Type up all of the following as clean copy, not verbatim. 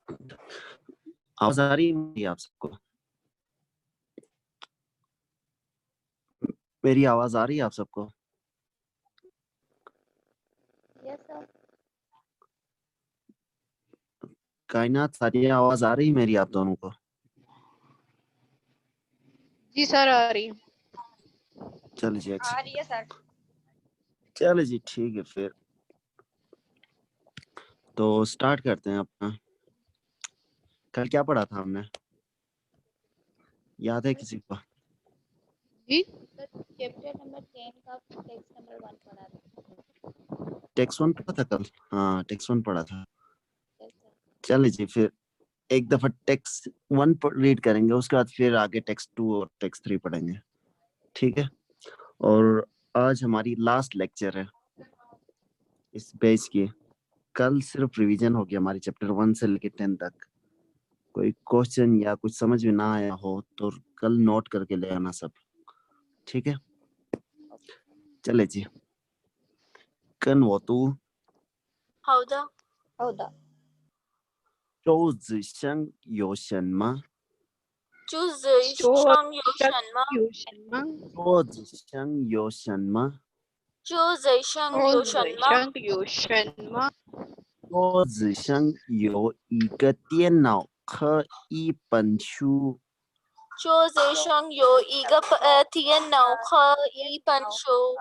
आवाज आ रही है मेरी आप सबको? मेरी आवाज आ रही है आप सबको? Yes sir. कायनात सारी आवाज आ रही है मेरी आप दोनों को? जी सर आ रही है। चलो जी आ रही है सर। चलो जी ठीक है फिर तो स्टार्ट करते हैं अपना। कल क्या पढ़ा था हमने, याद है किसी को? जी चैप्टर नंबर 10 का टेक्स्ट नंबर 1 पढ़ा था। टेक्स्ट 1 पढ़ा था कल? हाँ टेक्स्ट 1 पढ़ा था। Yes sir. चलो जी फिर एक दफा टेक्स्ट 1 रीड करेंगे, उसके बाद फिर आगे टेक्स्ट 2 और टेक्स्ट 3 पढ़ेंगे, ठीक है? और आज हमारी लास्ट लेक्चर है इस बेस की। कल सिर्फ रिवीजन हो गया हमारी चैप्टर 1 से लेकर 10 तक। कोई क्वेश्चन या कुछ समझ में ना आया हो तो कल नोट करके ले आना सब, ठीक है? चले जी। कन वो तू 好的，好的。周子生有什么？朱子上有什么？有什么？周子生有什么？朱子上有什么？上有什么？周子生有一个电脑和一本书。桌子上有一个电脑和一本书。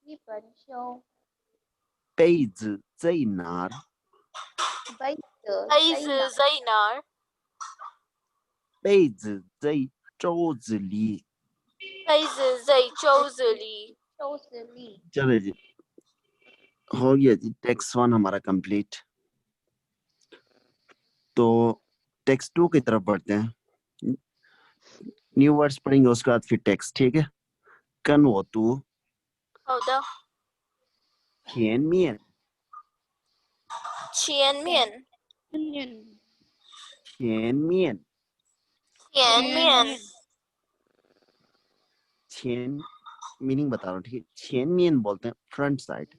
一本书。杯子在哪儿？杯子杯子在哪儿？杯子在桌子里。杯子在桌子里。桌子里。चलो जी हो गया जी टेक्स्ट 1 हमारा कंप्लीट। तो टेक्स्ट 2 की तरफ बढ़ते हैं। न्यू वर्ड्स पढ़ेंगे उसके बाद फिर टेक्स्ट, ठीक है? कन वो तू 好的，前面前面，前面前面，前मीनिंग बता रहा हूँ, ठीक है?前面बोलते हैं फ्रंट साइड।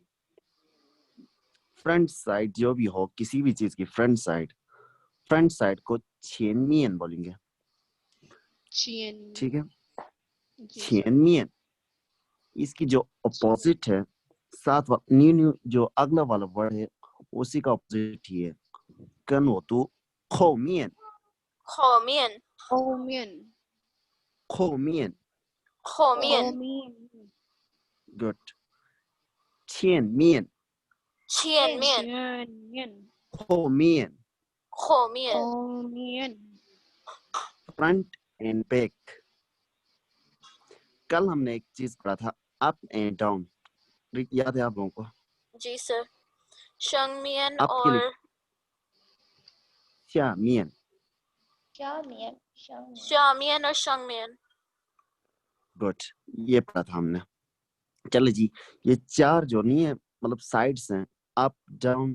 फ्रंट साइड जो भी हो किसी भी चीज की फ्रंट साइड को 前面 बोलेंगे, ठीक है? 前面 इसकी जो अपोजिट है, साथ न्यू जो अगला वाला वर्ड है उसी का अपोजिट ही है। कन वो तू 后面后面，后面，后面后面， good 前面前面，前面，后面后面，后面， फ्रंट एंड बैक। कल हमने एक चीज पढ़ा था अप एंड डाउन, याद है आप लोगों को? जी सर，上面 अप के लिए और 下面，下面。下面और 上面。 गुड ये पढ़ा था हमने। चलो जी ये चार जो नहीं है मतलब साइड्स हैं, अप डाउन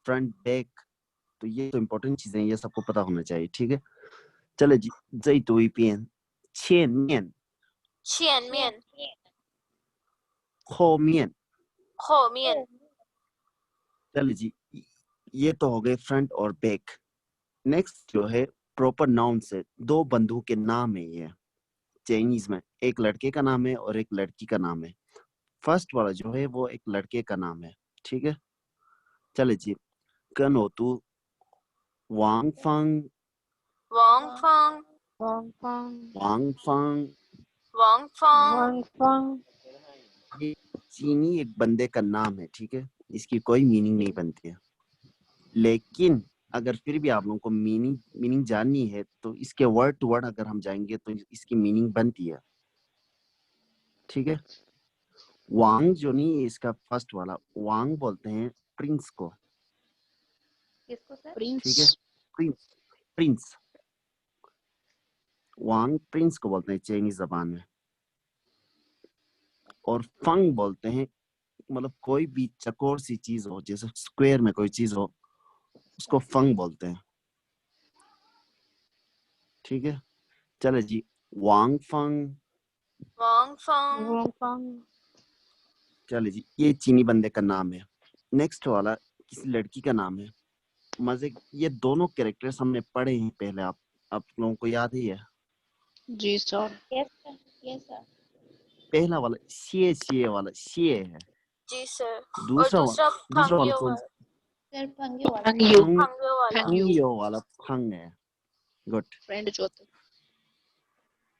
फ्रंट बैक, तो ये तो इम्पोर्टेंट चीजें हैं, ये सबको पता होना चाहिए, ठीक है? चलो जी 再读一遍前面前面，后面。后面， चलो जी ये तो हो गए फ्रंट और बैक। नेक्स्ट जो है प्रॉपर नाउन से दो बंधु के नाम है, ये चाइनीज में एक लड़के का नाम है और एक लड़की का नाम है। फर्स्ट वाला जो है वो एक लड़के का नाम है, ठीक है? चले जी कन हो तू वांग फंग 王芳，王芳， वांग फंग 王芳， 王芳， ये चीनी एक बंदे का नाम है, ठीक है? इसकी कोई मीनिंग नहीं बनती है, लेकिन अगर फिर भी आप लोगों को मीनिंग जाननी है तो इसके वर्ड टू वर्ड अगर हम जाएंगे तो इसकी मीनिंग बनती है, ठीक है? वांग जो नहीं है इसका फर्स्ट वाला वांग बोलते हैं प्रिंस को, किसको सर? ठीक है? प्रिंस, प्रिंस वांग प्रिंस को बोलते हैं चाइनीज जबान में। और फंग बोलते हैं मतलब कोई भी चकोर सी चीज हो, जैसे स्क्वायर में कोई चीज हो उसको फंग बोलते हैं, ठीक है? चलो जी वांग फंग। 王芳， 王芳， चलो जी ये चीनी बंदे का नाम है। नेक्स्ट वाला किसी लड़की का नाम है, मजे ये दोनों कैरेक्टर्स हमने पढ़े हैं पहले, आप लोगों को याद ही है। जी sir. Yes, sir. Yes, sir. पहला वाला शेर वाला शेर है, जी सर। और दूसरा दूसरा वाला फंग्यो कौन वाला। Sir, Phangyo wala. फंग्यू। फंग्यो वाला। फंग्यो वाला फंग है। गुड, फ्रेंड जो थे।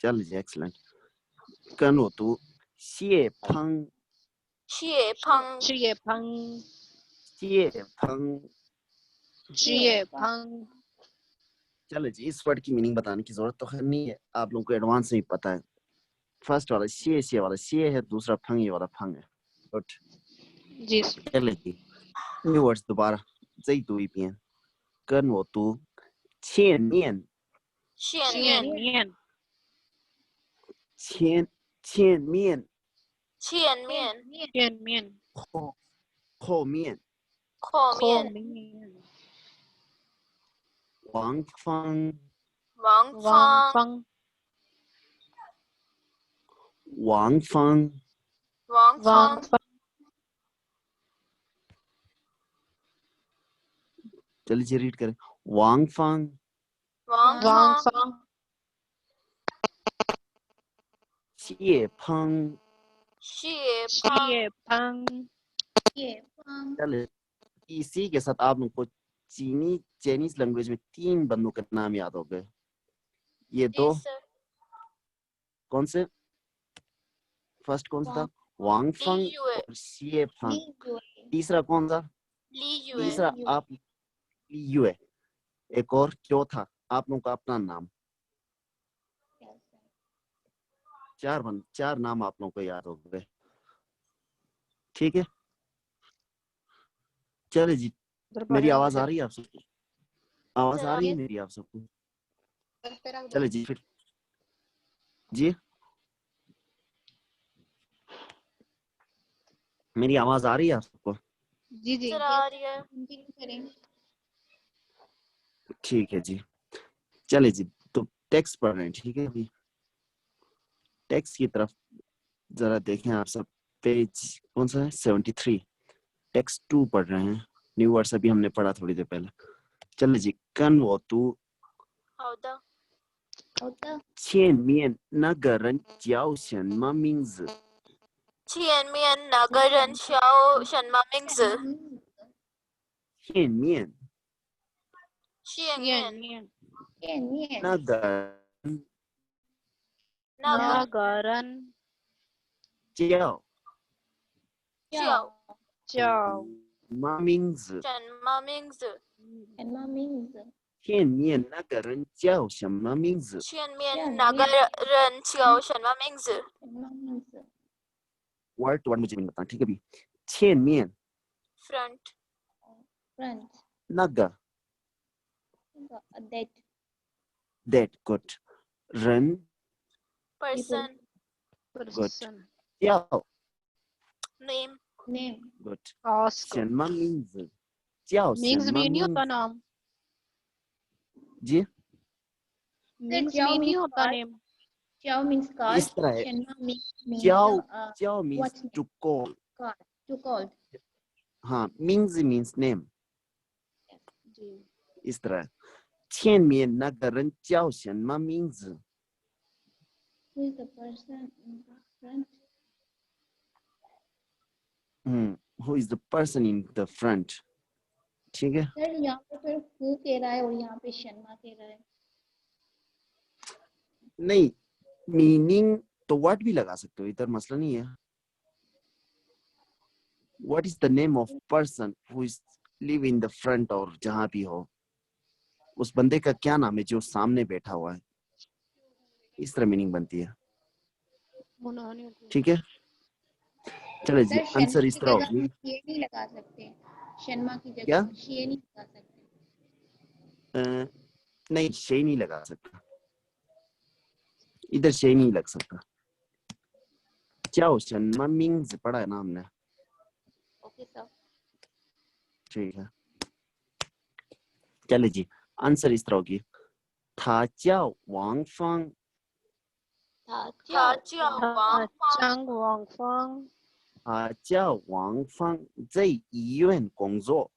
चल जी एक्सीलेंट। कनो तू शेर फंग शिए फंग। चिए फंग। शेर फंग। चिए फंग। चलो जी, इस वर्ड की मीनिंग बताने की जरूरत तो खैर नहीं है, आप लोगों को एडवांस में ही पता है। फर्स्ट वाला शेर वाला शेर है, दूसरा फंग ये वाला फंग है। गुड, जी चले जी न्यू वर्ड्स दोबारा सही तू ही पियन। कन वो तू छेन मियन। शियन चियन मियन। मियन। छेन मियन। शियन मियन। चियन मियन। खो मियन। खो खो मियन। मियन। वांग फंग। वांग वांग फंग। फंग। वांग फंग। वांग वांग फंग। फंग। चलिए जी रीड करें। वांग फंग। वांग वांग फंग। फंग। चिए फंग। शिए फंग। चिए फंग। Yeah, Phang. चले, इसी के साथ आप लोगों को चाइनीज लैंग्वेज में 3 बंदों के नाम याद हो गए। ये जी दो सर। कौन से? फर्स्ट कौन सा था? वांग ली फंग युए। और शिए फंग। Li Yue. तीसरा कौन था? ली युए। तीसरा आप यू है। एक और चौथा आप लोगों का अपना नाम। Yes, sir. 4 नाम आप लोगों को याद हो गए। ठीक है, चले जी। मेरी आवाज आ रही है आप सबको? आवाज आ रही है मेरी आप सबको? चले जी फिर जी, मेरी आवाज आ रही है आप सबको? जी जी। सर आ रही है। Continue करें. ठीक है जी, चले जी। तो टेक्स्ट पढ़ रहे हैं, ठीक है? अभी टेक्स्ट की तरफ जरा देखें आप सब। पेज कौन सा है? 73। टेक्स्ट 2 पढ़ रहे हैं। न्यू वर्ड्स अभी हमने पढ़ा थोड़ी देर पहले। चले जी। कन वो तू 好的。好的。前面那个人叫什么名字？前面那个人叫什么名字？前面前面面见面。那个那个 नगरन 叫叫叫什么名字？什么名字？什么名字？前面那个人叫什么名字？前面那个人叫什么名字？什么名字 वर्ड टू वर्ड मुझे नहीं बताना, ठीक है? अभी 前面 front？Front. 那个 That. that good 人 person person 叫 name Name. good ask 什么名字？叫什 means 么 भी नहीं 名 होता 字？ नाम। जी means Jiao भी नहीं means होता card. Name. Jiao means card. इस तरह है। Shenma means 叫 means what's name? to call. Card. To call. हाँ, means name. जी। इस तरह 前面那个人叫什么名字？ Who is the person in the front? Who is the person in the front? ठीक है? Sir यहाँ पे फिर who कह रहा है और यहाँ पे शर्मा कह रहा है. नहीं, मीनिंग तो व्हाट भी लगा सकते हो, इधर मसला नहीं है। What is the name of person who is live in the front और जहां भी हो, उस बंदे का क्या नाम है जो सामने बैठा हुआ है? इस तरह मीनिंग बनती है। ठीक है, चले जी। सर आंसर शर्मा इस की तरह जगह होगी। हम ये नहीं लगा सकते. शर्मा की क्या? जगह ये नहीं लगा सकते. नहीं, शे नहीं लगा सकता, इधर शे नहीं लग सकता। चाओ शर्मा मीन्स पढ़ा है ना हमने। Okay sir. ठीक है, चले जी। आंसर इस तरह होगी। था चाओ वांग फंग।他 था 叫王芳， चंग वांग फंग 他叫王芳，在医院工作。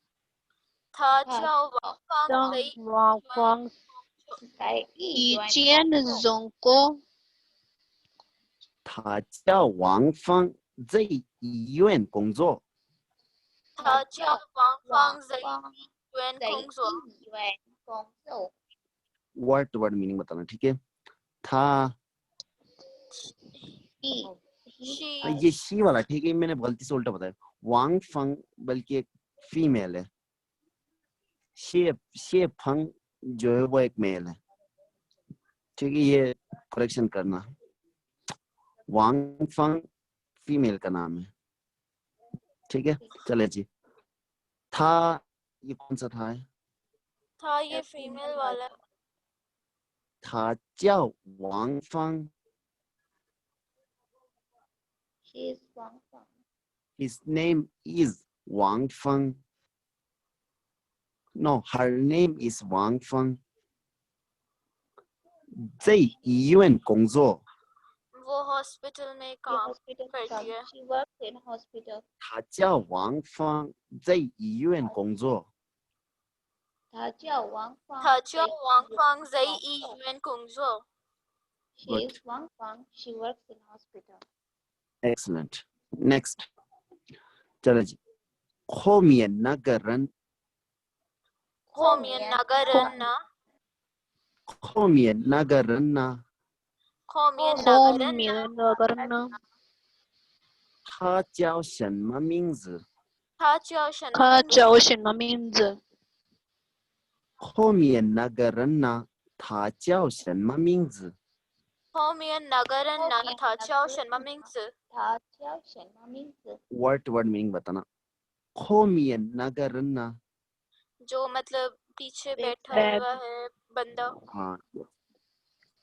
他叫王芳当贼王光在一一间总工，他叫王芳，在医院工作。他叫王芳贼方医院在工作。医院工作。वर्ड टू वर्ड मीनिंग बताना, ठीक है। था she ये शी वाला, ठीक है, मैंने गलती से उल्टा बताया। वांग फंग बल्कि एक फीमेल है। शे फंग जो है वो एक मेल है, ठीक है, ये करेक्शन करना। वांग फंग फीमेल का नाम है, ठीक है। चले जी, था ये कौन सा था है? था ये फीमेल वाला। था जाओ वांग फंग, She is Wang Fang. his name is Wang Feng. No, her name is Wang Feng. 在医院工作。 वो हॉस्पिटल में ये काम hospital करती है। She works in hospital. 他叫王芳，在医院工作。她叫王芳。他叫王芳在医院工作。 She is Wang Fang. She works in hospital. Excellent. Next. चलो जी, 后面那个人，后面那个人呢？后面那个人呢？后面那后个人呢？面那个人呢？他叫什么名字？他叫什么他名字？叫什么名字？后面那个人呢？他叫什么名字？后面那个人呢？他叫什么名字？她叫什么名字？ Word to word meaning बताना। 后面那个人呢？ जो मतलब पीछे बैठा बैठ- हुआ है बंदा। हाँ,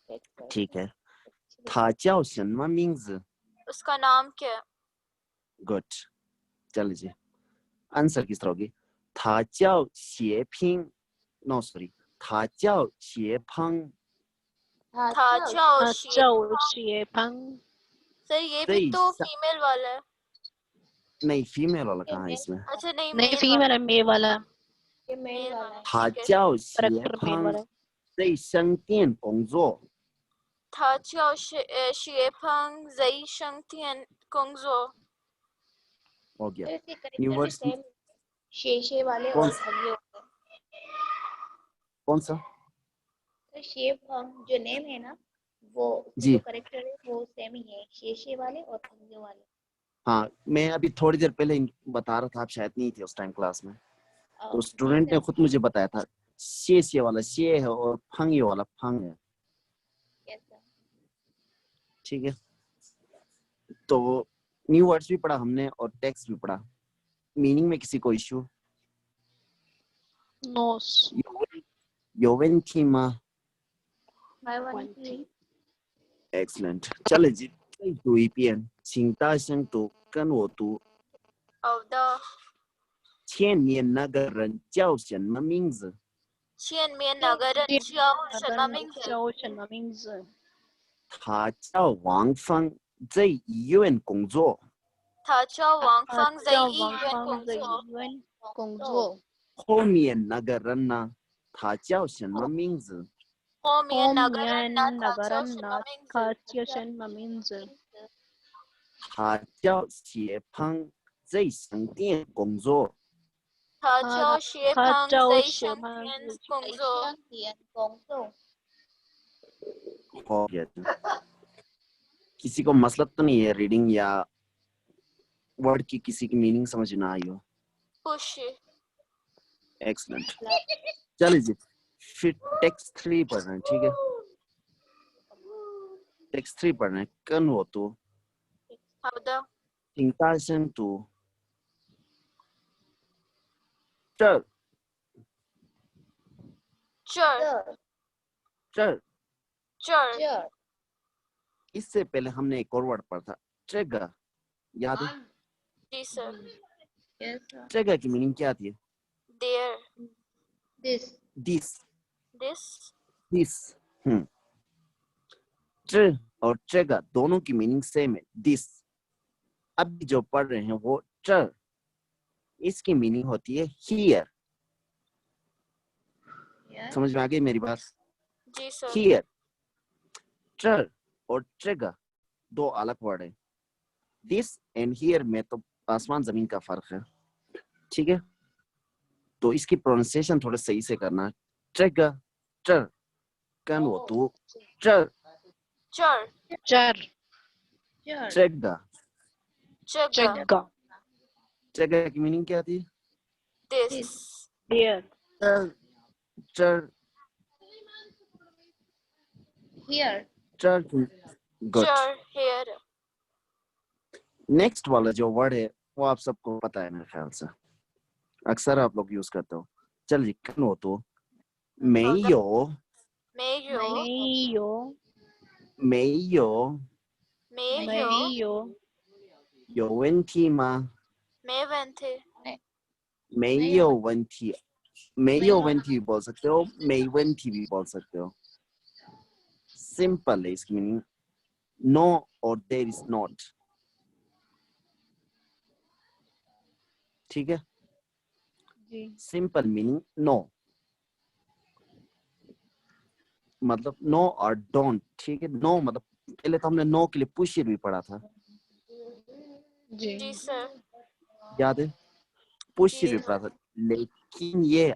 Check कर। ठीक है। 他叫什么名字 उसका नाम क्या है?？Good. चलो जी, आंसर किस तरह होगी? 他叫谢平。No, sorry. 他叫谢鹏。她他叫叫他谢叫谢鹏， सर ये भी सही तो फीमेल वाला है। नहीं, फीमेल वाला कहाँ है इसमें? अच्छा नहीं नहीं मेल फीमेल है मेल वाला ये मेल वाला है। 他 ठीक है। 叫谢 करेक्टर मेल 鹏， वाला 在商店工作。他叫谢鹏在商店工作。 हो गया। तो इसके करेक्टर New भी words सेम शेषे वाले कौन और सा? भंगे होते हैं। कौन सा? तो शेप हम जो नेम है ना वो जी। जो करेक्टर है वो सेम ही है, शेषे वाले और भंगे वाले। हाँ, मैं अभी थोड़ी देर पहले बता रहा था, आप शायद नहीं थे उस टाइम क्लास में, तो और स्टूडेंट ने खुद मुझे बताया था, शे वाला शे है और फंग वाला फंग है, कैसा? ठीक है। तो न्यू वर्ड्स भी पढ़ा हमने और टेक्स्ट भी पढ़ा। मीनिंग में किसी को इश्यू? नोस 有问题吗 My one is？Excellent。चले जी, 再读一遍，请大声读，跟我读。好的，前面那个人叫什么名字？前面那个人叫什么名字？叫什么名字？他叫王芳，在医院工作。他叫王他芳在叫医院王芳在工作。医院工作。后面那个人呢？他叫什么名字？后面后那个人呢？面那个他叫什人呢么名？他字？叫什么名字？他叫谢鹏，在商店工作。他叫谢他鹏叫在谢商鹏店在工作。商店工作。हो गया। किसी को मसला तो नहीं है रीडिंग या वर्ड की किसी की मीनिंग समझ ना आई हो? खुश। एक्सलेंट। चलिए जी, फिर टेक्स्ट 3 पढ़ रहे हैं, ठीक है। टेक्स्ट 3 पढ़ रहे हैं। कन हो तो 好的，请大声读。这儿这儿这儿这儿这儿 इससे पहले हमने एक और वर्ड पढ़ा था, ट्रेगर, याद है? जी सर। कैसा? ट्रेगर की मीनिंग क्या थी? There This this, this this. ट्र और ट्रेगर दोनों की मीनिंग सेम है, दिस। अब जो पढ़ रहे हैं वो ट्र, इसकी मीनिंग होती है हियर। समझ में आ गई मेरी बात? जी सर। हियर ट्र और ट्रिगर दो अलग वर्ड है। दिस एंड हियर में तो आसमान जमीन का फर्क है, ठीक है? तो इसकी प्रोनाउंसिएशन थोड़ा सही से करना। ट्रिगर ट्र कन वो तो ट्र चर चर ट्रिगर जगह जगह ट्रिगर की मीनिंग क्या थी? दिस देयर ट्र ट्र Here. ट्र गुड। चर हेयर नेक्स्ट वाला जो वर्ड है वो आप सबको पता है मेरे ख्याल से, अक्सर आप लोग यूज करते हो। चल जी, कन हो तो मेयो मेयो मेयो मेयो मेयो मेयो योवेंटीमा मेवेंथे मेयो वेंटी मेयो वेंटी बोल सकते हो, मेवेंटी भी बोल सकते हो। सिंपल है इसकी मीनिंग, नो और देयर इज नॉट, ठीक है? जी सिंपल मीनिंग नो, मतलब नो और डोंट, ठीक है? नो मतलब पहले तो हमने नो के लिए पुश भी पढ़ा था, जी जी सर याद है? पुश जी भी पढ़ा था। लेकिन ये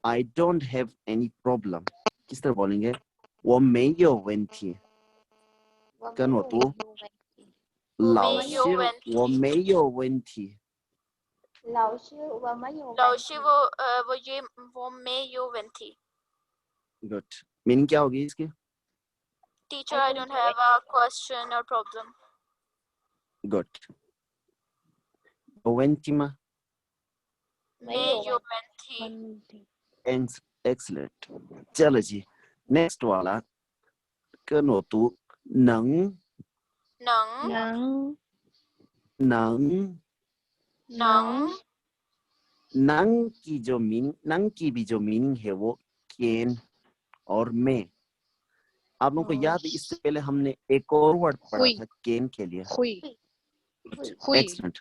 आई डोंट हैव एनी प्रॉब्लम किस तरह बोलेंगे? वो मेयो वेंटी कन हो तो लाओ मेयो शिर वेंटी वो Mayo vanity. Lão sư và mấy nhiều bạn लाओशी वो मेयो वेंथी। गुड। मीनिंग क्या होगी इसकी? Teacher I don't have a question और प्रॉब्लम। गुड। वेंटीमा मेयो वेंथी मंथी एक्सलेंट। चलो जी, नेक्स्ट वाला कन हो तो नंग नंग नंग नंग नंग नंग की जो मीनिंग, नंग की भी जो मीनिंग है वो कैन और मे। आप लोगों को याद है इससे पहले हमने एक और वर्ड पढ़ा हुई था कैन के लिए? हुई हुई एक्सलेंट।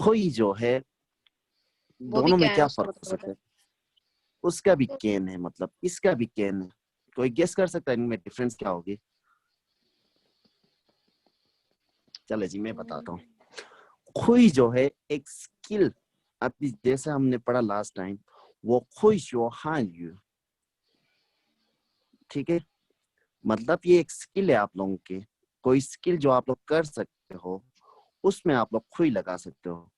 हुई जो है वो भी दोनों में क्या है क्या उसका फर्क हो मतलब सकता होता है? उसका भी कैन है, मतलब इसका भी कैन है। कोई गेस कर सकता है इनमें डिफरेंस क्या होगी? चलो जी मैं बताता हूँ। खुई जो है एक स्किल, अभी जैसे हमने पढ़ा लास्ट टाइम, वो खुई शो हान यू, ठीक है? मतलब ये एक स्किल है आप लोगों के, कोई स्किल जो आप लोग कर सकते हो उसमें आप लोग खुई लगा सकते हो।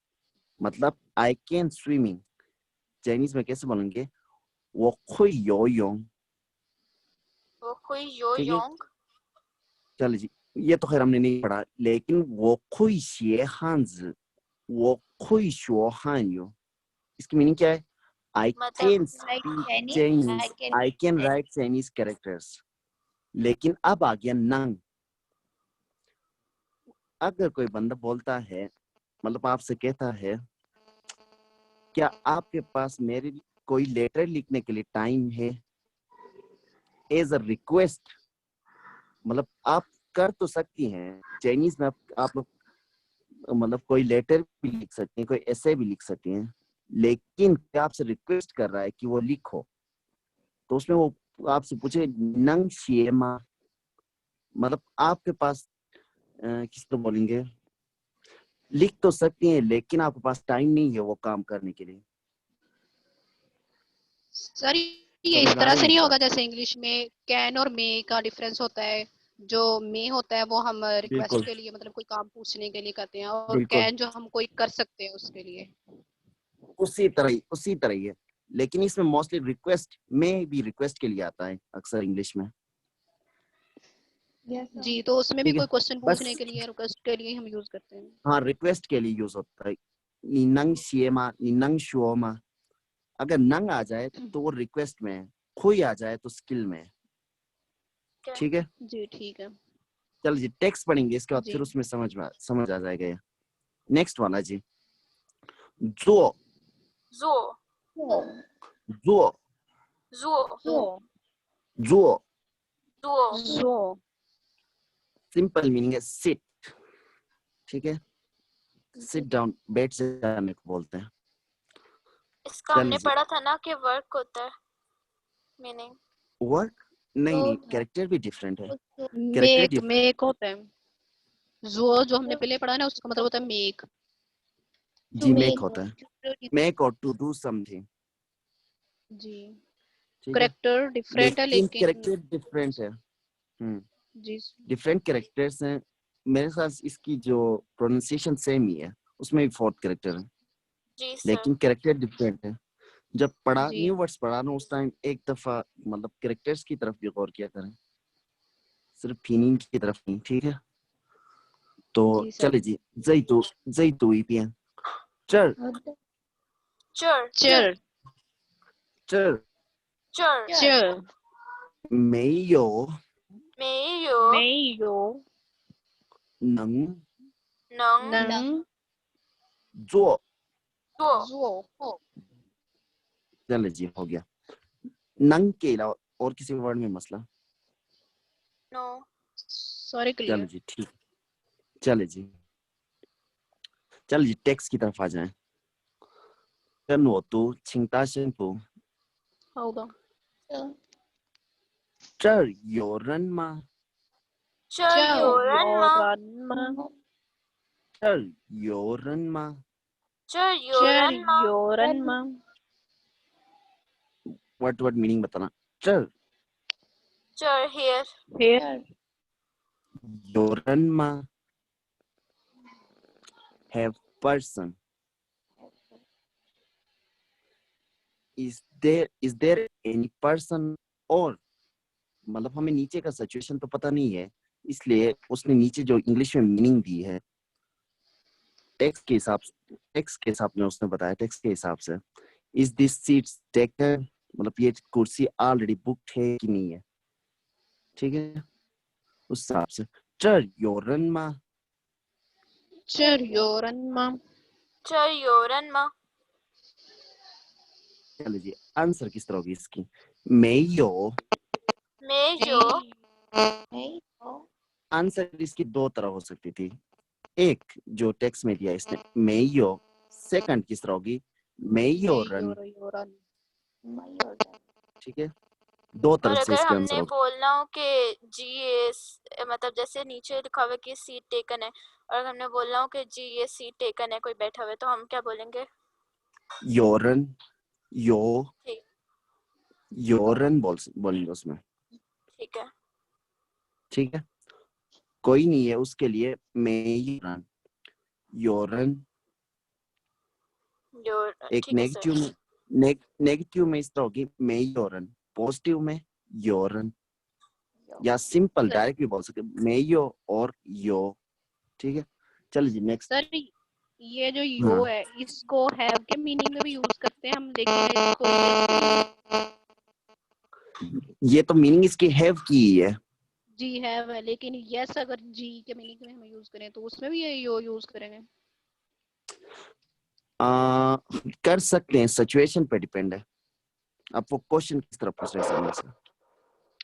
मतलब आई कैन स्विमिंग चाइनीज में कैसे बोलेंगे? वो खुई यो योंग, वो कोई यो ठीक है? योंग चलो जी, ये तो खैर हमने नहीं पढ़ा, लेकिन वो खुई शिए हांज, वो खुई शो हान यू, इसकी मीनिंग क्या है? I मतलब can like speak Chinese. Chinese, I can Chinese. write Chinese characters। लेकिन अब आ गया नंग। अगर कोई बंदा बोलता है, मतलब आपसे कहता है क्या आपके पास मेरे लिए कोई लेटर लिखने के लिए टाइम है, एज अ रिक्वेस्ट, मतलब आप कर तो सकती हैं चाइनीज में, आप लोग मतलब कोई लेटर भी लिख सकते हैं, कोई ऐसे भी लिख सकते हैं, लेकिन क्या आपसे रिक्वेस्ट कर रहा है कि वो लिखो, तो उसमें वो आपसे पूछे नंग शिएमा, मतलब आपके पास किस तो बोलेंगे, लिख तो सकती हैं लेकिन आपके पास टाइम नहीं है वो काम करने के लिए। सर ये समझ इस में आ तरह रही से मेरी नहीं होगा बात? जैसे इंग्लिश में कैन और मे का डिफरेंस होता है। जो मे होता है वो हम रिक्वेस्ट बिल्कुल के लिए मतलब कोई काम पूछने के लिए करते हैं और बिल्कुल कैन जो हम कोई कर सकते हैं उसके लिए। उसी तरह ही है, लेकिन इसमें मोस्टली रिक्वेस्ट में भी रिक्वेस्ट के लिए आता है अक्सर इंग्लिश में, Yes, sir. जी तो उसमें भी ठीक है? कोई क्वेश्चन बस पूछने के लिए रिक्वेस्ट के लिए हम यूज करते हैं। हाँ, रिक्वेस्ट के लिए यूज होता है। नी नंग शिएमा, नी नंग शुओमा, अगर नंग आ जाए तो वो रिक्वेस्ट में है, खुई आ जाए तो स्किल में है, क्या ठीक है? जी ठीक है चल जी, टेक्स्ट पढ़ेंगे इसके बाद जी फिर उसमें समझ आ जाएगा ये। नेक्स्ट वाला जी, जो जो जो जो जो जो जो सिंपल मीनिंग है सिट, ठीक है? सिट डाउन, बैठ जाने को बोलते हैं। इसका चल हमने जी। पढ़ा था ना कि वर्क होता है मीनिंग। वर्क नहीं तो नहीं, कैरेक्टर भी डिफरेंट है। उसको कैरेक्टर मेक होता है, जो हमने पहले पढ़ा ना उसका मतलब होता है मेक। जी to मेक make होता है, जी मेक और टू डू समथिंग, ठीक है। करेक्टर डिफरेंट है लेकिन लेकिन कैरेक्टर डिफरेंट है। जी डिफरेंट कैरेक्टर्स हैं। मेरे साथ इसकी जो प्रोनाउंसिएशन सेम ही है, उसमें भी फोर्थ कैरेक्टर है, जी सर। लेकिन कैरेक्टर डिफरेंट है। जब पढ़ा जी न्यू वर्ड्स पढ़ा ना उस टाइम एक दफा मतलब कैरेक्टर्स की तरफ भी गौर किया करें, सिर्फ मीनिंग की तरफ नहीं, ठीक है। तो जी सर। चले जी, जैतु इपियन चर चर चर चर चर चर 没有 没有 मेयो 能 能 नंग 做 做 जो चले जी, हो गया। नंग के अलावा और किसी वर्ड में मसला? नो सॉरी चले क्लियर जी, ठीक, चले जी, चले जी, टेक्स्ट की तरफ आ जाएं। 跟我读，请大声读。 होगा 这儿有人吗？ चर चर 有人吗 योरनमा 这儿有人吗？ चर 有 चर 人吗 योरनमा वर्ड टू वर्ड मीनिंग बताना। 这儿 चर here here 有人吗 ？Have person. Is there any person or मतलब हमें नीचे का सिचुएशन तो पता नहीं है, इसलिए उसने नीचे जो इंग्लिश में मीनिंग दी है टेक्स्ट के हिसाब में उसने बताया, टेक्स्ट के हिसाब से इज दिस सीट टेकन, मतलब ये कुर्सी ऑलरेडी बुक्ड है कि नहीं है, ठीक है, उस हिसाब से। 这儿有人吗 चर योरनमा चर 有人吗 चलो जी, आंसर किस तरह होगी इसकी? 没有 没有 आंसर इसकी दो तरह हो सकती थी। एक जो टेक्स्ट में दिया इसने 没有, सेकंड किस तरह होगी? 没有人, योरन ठीक है, दो तरह और से अगर इसके आंसर हमने होगा। बोलना हो कि जी ये मतलब जैसे नीचे लिखा हुआ है कि सीट टेकन है, और अगर हमने बोलना हो कि जी ये सीट टेकन है, कोई बैठा हुआ है, तो हम क्या बोलेंगे? 有人有 ठीक 有人बोलेंगे उसमें, ठीक है ठीक है। कोई नहीं है उसके लिए 没有人 有人 जो एक ठीक है सर नेगेटिव में इस तरह होगी 没有人, पॉजिटिव में 有人, या सिंपल डायरेक्ट भी बोल सकते 没有 और 有, ठीक है। चलिए जी नेक्स्ट। सर ये जो यो हाँ है इसको हैव के मीनिंग में भी यूज करते हैं हम, लेकिन इसको yes ये तो मीनिंग इसकी हैव की ही है। जी हैव है, लेकिन यस अगर जी के मीनिंग में हम यूज करें तो उसमें भी ये यो यूज करेंगे। कर सकते हैं, सिचुएशन पे डिपेंड है, अब वो क्वेश्चन किस तरह पूछ रहे हैं सामने से।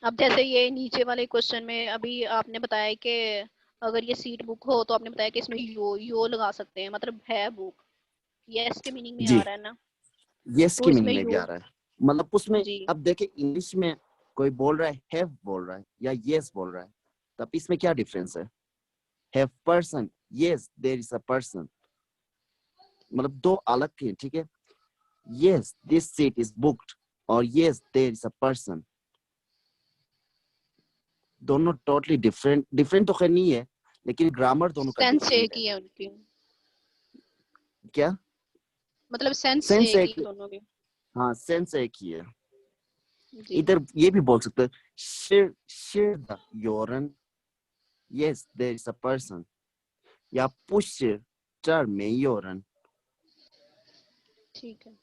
अब जैसे ये नीचे वाले क्वेश्चन में अभी आपने बताया कि अगर ये सीट बुक हो तो आपने बताया कि इसमें यो लगा सकते हैं, मतलब है बुक, यस के मीनिंग में जी आ रहा है ना, यस तो की इसमें मीनिंग में भी यो आ रहा है, मतलब उसमें जी अब देखे इंग्लिश में कोई बोल रहा है हैव बोल रहा है या यस बोल रहा है, तब इसमें क्या डिफरेंस है? Have person, yes there is a person, मतलब दो अलग हैं, ठीक है। Yes this seat is booked और yes there is a person, दोनों टोटली डिफरेंट तो खैर नहीं है, लेकिन ग्रामर दोनों का सेंस डिफरेंट एक है। ही है उनकी, क्या मतलब सेंस सेंस एक एक, ही दोनों की हाँ सेंस एक ही है। जी इधर ये भी बोल सकते हैं share the urine, yes there is a person, या push 这儿没有人, ठीक है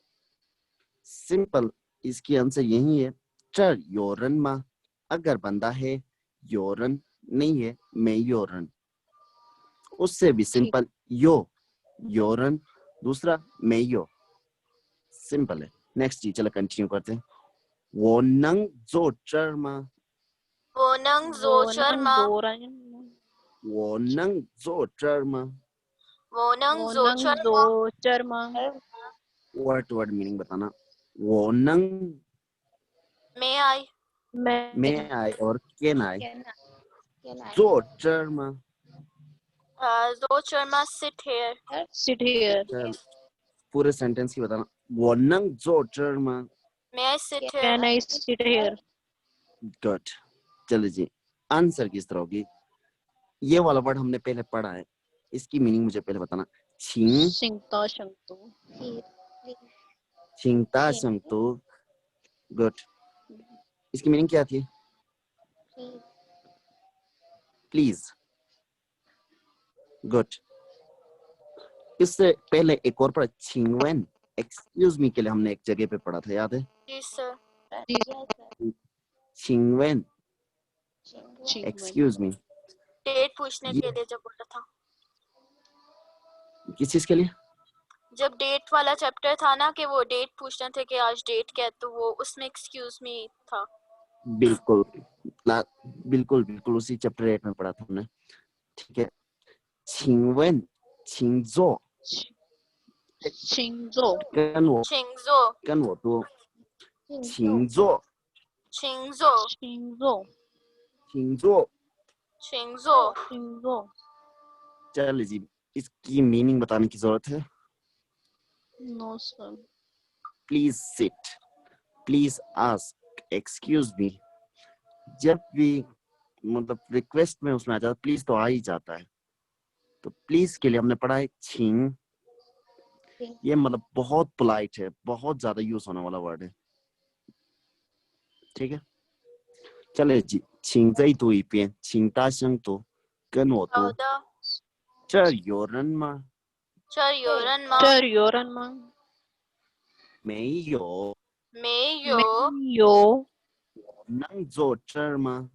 सिंपल इसकी आंसर यही है। 这儿有人吗 अगर बंदा है, 有人नहीं है, 没有人, उससे भी ठीक सिंपल有人दूसरा 没有, सिंपल है। नेक्स्ट जी चलो कंटिन्यू करते हैं। 我能坐这儿吗वो नंग जो वो शर्मा我能坐这儿吗 वो नंग वो जो नंग शर्मा जो चरमा वर्ड टू वर्ड मीनिंग बताना। वो नंग May I? में आए और कैन आए। Can I? जो चर्मा So Sharma, sit here. sit here, पूरे सेंटेंस की बताना। वो नंग जो चर्मा। May I sit here? can I sit here, good. चलो जी, आंसर किस तरह होगी? ये वाला वर्ड हमने पहले पढ़ा है, इसकी मीनिंग मुझे पहले बताना। छिंग शिंगता शंगतु, Please. छिंगता संगतु। गुड। इसकी मीनिंग क्या थी? Please. प्लीज। गुड। इससे पहले एक और पढ़ा, छिंगवेन एक्सक्यूज मी के लिए हमने एक जगह पे पढ़ा था, याद है? Yes, sir. Yes, sir. छिंगवेन Chingu. Excuse me. Date पूछने ये के लिए जब बोला था, किस चीज के लिए? जब डेट वाला चैप्टर था ना, कि वो डेट पूछना थे कि आज डेट क्या है, तो वो उसमें एक्सक्यूज मी था। बिल्कुल बिल्कुल बिल्कुल उसी चैप्टर 8 में पढ़ा था हमने। ठीक है। छिंगवेन छिंगजो शिंगजो, कन Chingzo, वो तो Chingu. छिंगजो Chingzo, शिंगजो, छिंगजो। Chingzo. शिंगजो, चल जी, इसकी मीनिंग बताने की जरूरत है। No sir, please sit, please ask, excuse me. जब भी मतलब रिक्वेस्ट में उसमें आ जाता, प्लीज तो आ ही जाता है। तो प्लीज के लिए हमने पढ़ा है छिंग। ये मतलब बहुत पोलाइट है, बहुत ज्यादा यूज होने वाला वर्ड है। ठीक है। चले जी, छिंग जई तू ही पेन छिंग ता शंग तो跟我读好的，这儿有人吗？这儿有人吗？这儿有人吗？没有。没有。没有，能坐这儿吗？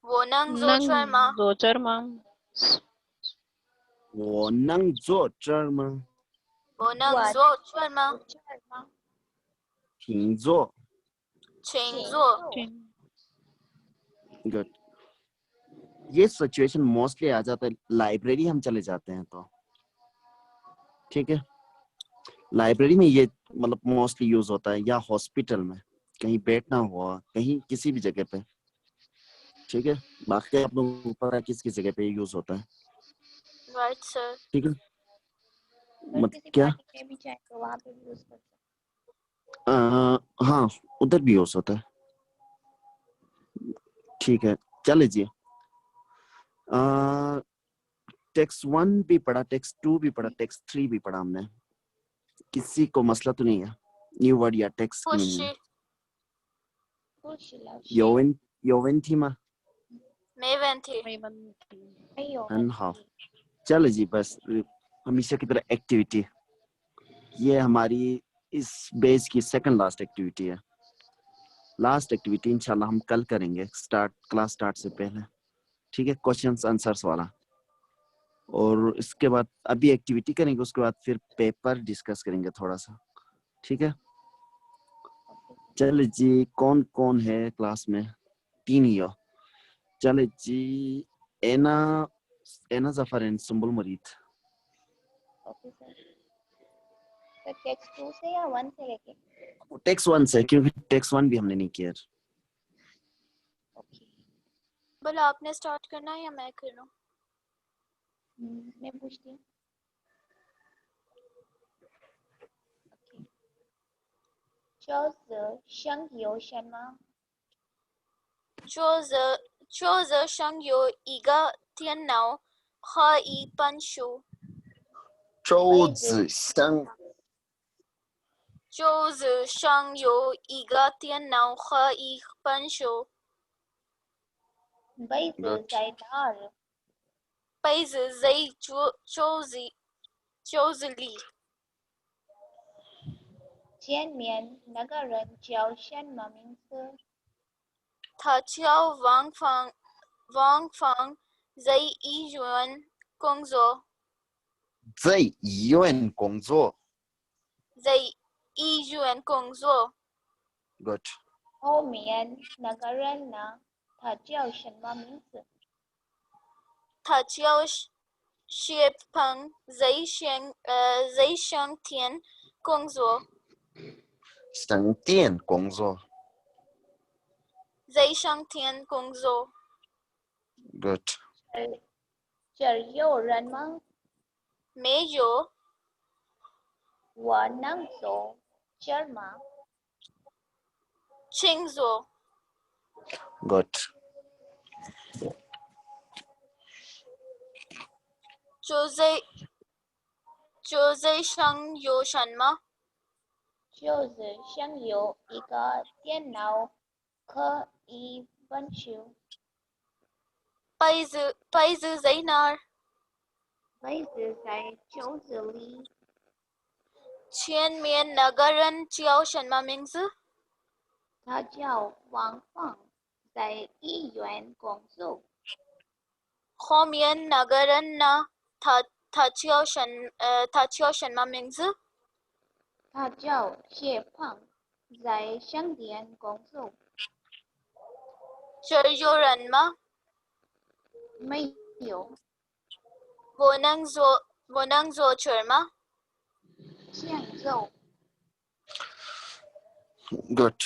我能坐这儿吗？能坐这儿吗？我能坐这儿吗？我能坐这儿吗？请坐。请坐。गुड। ये सिचुएशन मोस्टली आ जाता है लाइब्रेरी हम चले जाते हैं तो। ठीक है। लाइब्रेरी में ये मतलब मोस्टली यूज होता है, या हॉस्पिटल में कहीं बैठना हुआ, कहीं किसी भी जगह पे। ठीक है। बाकी आप लोगों को पता है किस किस जगह पे यूज होता है। Right sir. ठीक है। अगर किसी क्या? पार्टी में भी जाए तो वहाँ पे भी यूज कर सकते हैं। हाँ, उधर भी यूज होता है। ठीक है। चल लीजिए। टेक्स्ट 1 भी पढ़ा, टेक्स्ट 2 भी पढ़ा, टेक्स्ट 3 भी पढ़ा हमने। किसी को मसला तो नहीं है न्यू वर्ड या टेक्स्ट की मीनिंग? योवेन थी माँ मेवन थी। हाँ। चलो जी, बस हमेशा की तरह एक्टिविटी। ये हमारी इस बेस की सेकंड लास्ट एक्टिविटी है। लास्ट एक्टिविटी इंशाल्लाह हम कल करेंगे, क्लास स्टार्ट से पहले। ठीक है। क्वेश्चंस आंसर्स वाला। और इसके बाद अभी एक्टिविटी करेंगे, उसके बाद फिर पेपर डिस्कस करेंगे थोड़ा सा। ठीक है। चले जी, कौन कौन है क्लास में? 3 ही हो। चले जी, एना जफर एंड सुंबुल मुरीद। Okay sir. तो टेक्स्ट 2 से या 1 से लेके? टेक्स्ट 1 से, क्योंकि टेक्स्ट 1 भी हमने नहीं किया। ओके। बोला आपने स्टार्ट करना है या मैं करूं? मैं पूछती हूँ। Okay. 周子生有什么？桌子上有一个电脑和一本书。周子生。桌子上有一个电脑和一本书。杯子在哪儿？杯子在桌子里。前面那个人叫什么名字？他叫王芳，王芳在医院工作。在医院工作。在医院工作。Good。后面那个人呢？他叫什么名字？他叫薛鹏，在商店工作。省电工作 Zai shang tian kung zo. good 这有人吗？没有，我能坐这儿吗？请坐。 good 就在上有什么？就是想有一个电脑可以分书，杯子在哪儿？杯子在桌子里。前面那个人叫什么名字？他叫王芳，在医院工作。后面那个人呢？他叫什么名字？他叫谢胖，在商店工作。这儿有人吗？没有，我能坐这儿吗？想走。 good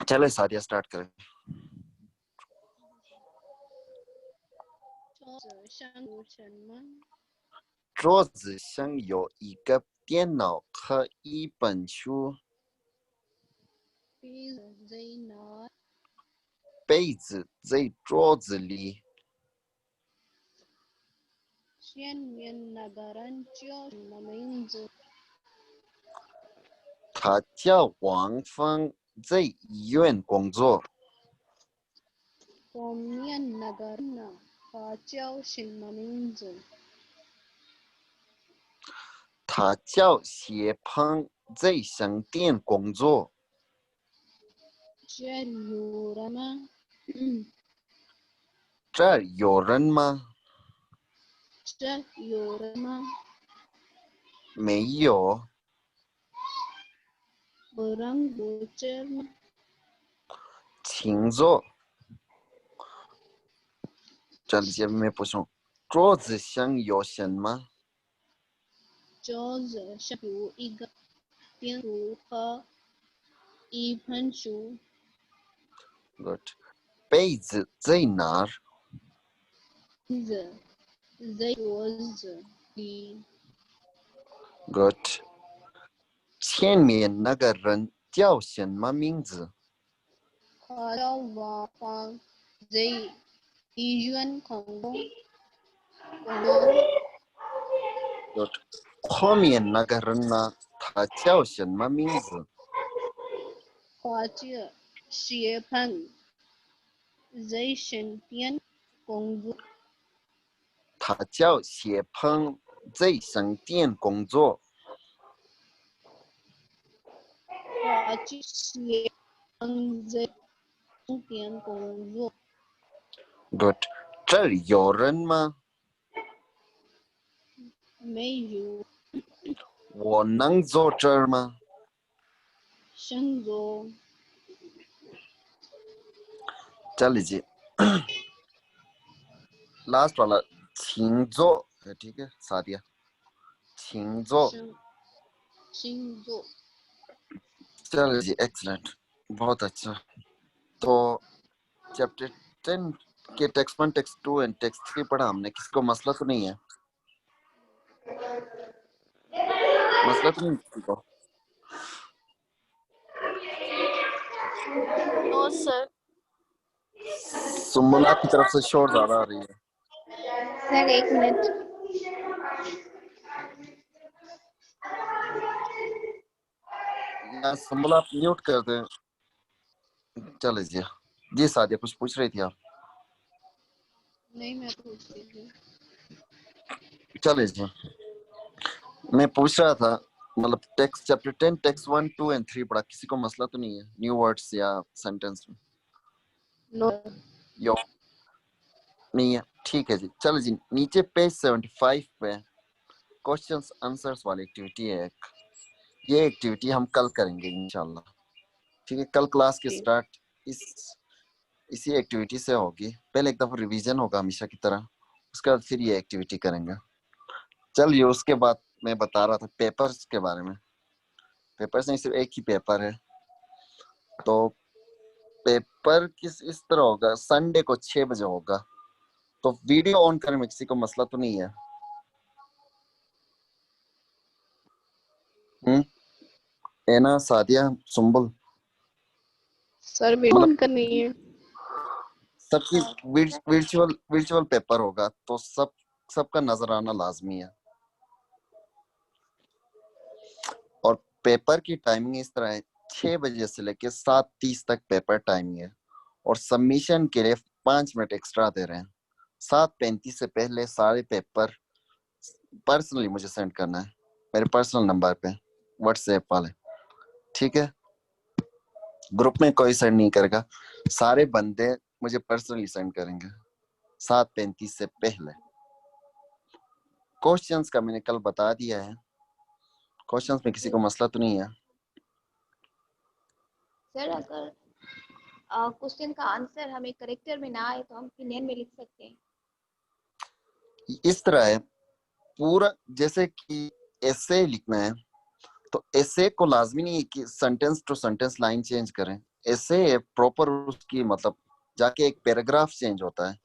चलो सादिया स्टार्ट करें 桌子上有一个电脑和一本书杯子在桌子里前面那个人叫什么名字？他叫王芳，在医院工作。后面那个人呢？他叫什么名字？他叫谢胖，在商店工作。这儿有人吗？这儿有人吗？这儿有人吗？没有。有人坐这儿吗？请坐。这里前面不送。桌子上有什么？桌子上有一个电书和一本书。 good 杯子在哪儿？杯子在桌子里。 good 前面那个人叫什么名字？他叫王芳，在医院工作。good 后面那个人呢？他叫什么名字？他叫谢胖，在商店工作。他叫谢鹏，在商店工作。他叫谢胖，在商店工作。 good 这儿有人吗？没有。我能坐这儿吗？想坐。这里जी last वाला请坐 ठीक है सादिया 请坐请坐。चलो जी एक्सलेंट बहुत अच्छा तो चैप्टर 10 के टेक्स्ट 1 टेक्स्ट 2 एंड टेक्स्ट 3 पढ़ा हमने किसको मसला तो नहीं है मसला तो नहीं किसी को नो सर। सुमना की तरफ से शोर ज्यादा आ रही है सर एक मिनट। या सुमना आप म्यूट कर दें चले जी सादिया कुछ पूछ रही थी आप नहीं मैं पूछ रही थी। चले जी मैं पूछ रहा था मतलब टेक्स्ट चैप्टर 10 टेक्स्ट 1 2 एंड 3 पढ़ा किसी को मसला तो नहीं है न्यू वर्ड्स या सेंटेंस में नो। यो नहीं है ठीक है जी चलो जी नीचे पेज 75 पे क्वेश्चंस आंसर्स वाली एक्टिविटी है एक ये एक्टिविटी हम कल करेंगे इंशाल्लाह ठीक है कल क्लास के स्टार्ट इसी एक्टिविटी से होगी पहले एक दफा रिवीजन होगा हमेशा की तरह उसके बाद फिर ये एक्टिविटी करेंगे चलिए उसके बाद मैं बता रहा था पेपर्स के बारे में पेपर्स नहीं, सिर्फ एक ही पेपर है। तो पेपर इस तरह होगा, संडे को 6 बजे होगा। तो वीडियो ऑन करने में किसी को मसला तो नहीं है? है ना सादिया, सुंबुल? सर वीडियो मतलब ऑन करनी है। सबकी वर्चुअल पेपर होगा, तो सबका नजर आना लाजमी है। और पेपर की टाइमिंग इस तरह है, 6 बजे से लेके 7:30 तक पेपर टाइमिंग है। और सबमिशन के लिए 5 मिनट एक्स्ट्रा दे रहे हैं। 7:35 से पहले सारे पेपर पर्सनली मुझे सेंड करना है, मेरे पर्सनल नंबर पे, व्हाट्सएप वाले। ठीक है, ग्रुप में कोई सेंड नहीं करेगा, सारे बंदे मुझे पर्सनली सेंड करेंगे 7:35 से पहले। क्वेश्चंस का मैंने कल बता दिया है, क्वेश्चंस में किसी को मसला तो नहीं है? सर अगर क्वेश्चन का आंसर हमें करेक्टर में ना आए तो हम ओपिनियन में लिख सकते हैं। इस तरह है पूरा, जैसे कि एसे लिखना है तो एसे को लाजमी नहीं है कि sentence to sentence line change करें। एसे प्रॉपर उसकी मतलब जाके एक पैराग्राफ चेंज होता है,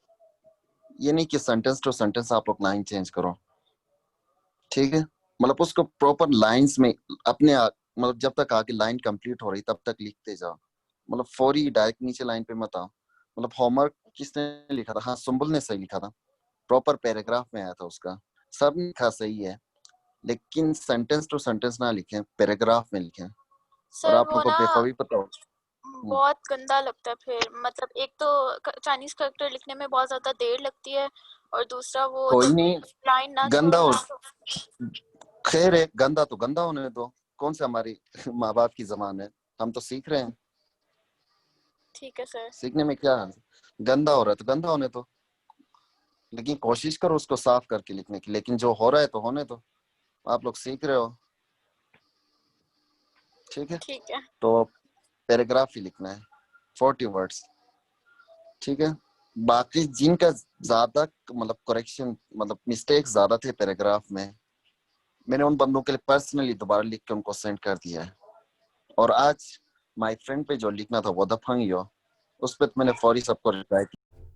ये नहीं कि सेंटेंस टू सेंटेंस आप लोग लाइन चेंज करो। ठीक है, मतलब उसको प्रॉपर लाइंस में अपने मतलब जब तक आगे लाइन कंप्लीट हो रही तब तक लिखते जाओ, मतलब फौरी डायरेक्ट नीचे लाइन पे मत आओ। मतलब होमवर्क किसने लिखा था? हाँ, सुंबुल ने सही लिखा था, प्रॉपर पैराग्राफ में आया था उसका, सब लिखा सही है, लेकिन सेंटेंस टू सेंटेंस ना लिखें, पैराग्राफ में लिखें। और सर आप वो लोगों को ना बेखबरी पता हो, बहुत गंदा लगता है फिर, मतलब एक तो चाइनीज कैरेक्टर लिखने में बहुत ज्यादा देर लगती है, और दूसरा वो कोई नहीं, लाइन ना गंदा हो, छोड़ना। खैर है, गंदा तो गंदा होने दो, कौन से हमारी माँ बाप की जबान है, हम तो सीख रहे हैं, ठीक है सर। सीखने में क्या है? गंदा हो रहा है तो गंदा होने दो, लेकिन कोशिश करो उसको साफ करके लिखने की। लेकिन जो हो रहा है तो होने दो, आप लोग सीख रहे हो। ठीक है, ठीक है। तो पैराग्राफ ही लिखना है, 40 वर्ड्स। ठीक है, बाकी जिनका ज्यादा मतलब करेक्शन मतलब मिस्टेक ज्यादा थे पैराग्राफ में, मैंने उन बंदों के लिए पर्सनली दोबारा लिख के उनको सेंड कर दिया है। और आज माय फ्रेंड पे जो लिखना था वो दफंग यो, उस पर मैंने फौरी सबको रिप्लाई किया।